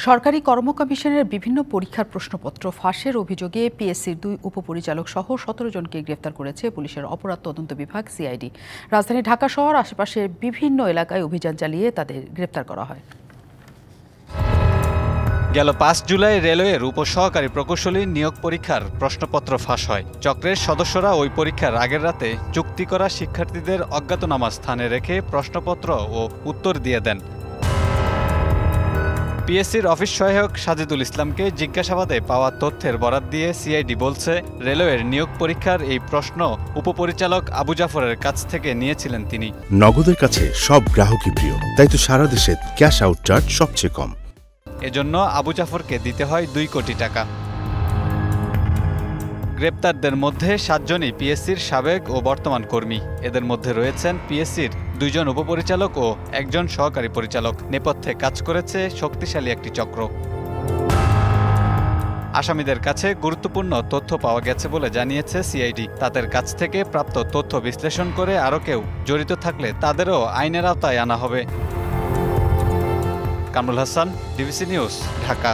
সরকারি কর্ম কমিশনের বিভিন্ন পরীক্ষার প্রশ্নপত্র ফাঁসের অভিযোগে পিএসসির ২ উপপরিচালক সহ ১৭ জনকে গ্রেফতার করেছে পুলিশের অপরাধ তদন্ত বিভাগ সিআইডি। রাজধানী ঢাকা শহর আশেপাশের বিভিন্ন এলাকায় অভিযান চালিয়ে তাদের গ্রেফতার করা হয়। গেল ৫ জুলাই রেলওয়ের উপসহকারী প্রকৌশলী নিয়োগ পরীক্ষার প্রশ্নপত্র ফাঁস হয়। চক্রের সদস্যরা ওই পরীক্ষার আগের রাতে চুক্তি করা শিক্ষার্থীদের অজ্ঞাতনামা স্থানে রেখে প্রশ্নপত্র ও উত্তর দিয়ে দেন। পিএসসির অফিস সহায়ক সাজিদুল ইসলামকে জিজ্ঞাসাবাদে পাওয়া তথ্যের বরাত দিয়ে সিআইডি বলছে, রেলওয়ের নিয়োগ পরীক্ষার এই প্রশ্ন উপপরিচালক আবু জাফরের কাছ থেকে নিয়েছিলেন তিনি। নগদের কাছে সব গ্রাহকই প্রিয়, তাই তো সারা দেশে ক্যাশ আউট চার্জ সবচেয়ে কম। এজন্য আবু জাফরকে দিতে হয় ২ কোটি টাকা। গ্রেপ্তারদের মধ্যে ৭ জনই পিএসসির সাবেক ও বর্তমান কর্মী। এদের মধ্যে রয়েছেন পিএসসির ২ জন উপপরিচালক ও ১ জন সহকারী পরিচালক। নেপথ্যে কাজ করেছে শক্তিশালী একটি চক্র। আসামিদের কাছে গুরুত্বপূর্ণ তথ্য পাওয়া গেছে বলে জানিয়েছে সিআইডি। তাদের কাছ থেকে প্রাপ্ত তথ্য বিশ্লেষণ করে আরও কেউ জড়িত থাকলে তাদেরও আইনের আওতায় আনা হবে। Kamrul Hasan, DBC news, Dhaka.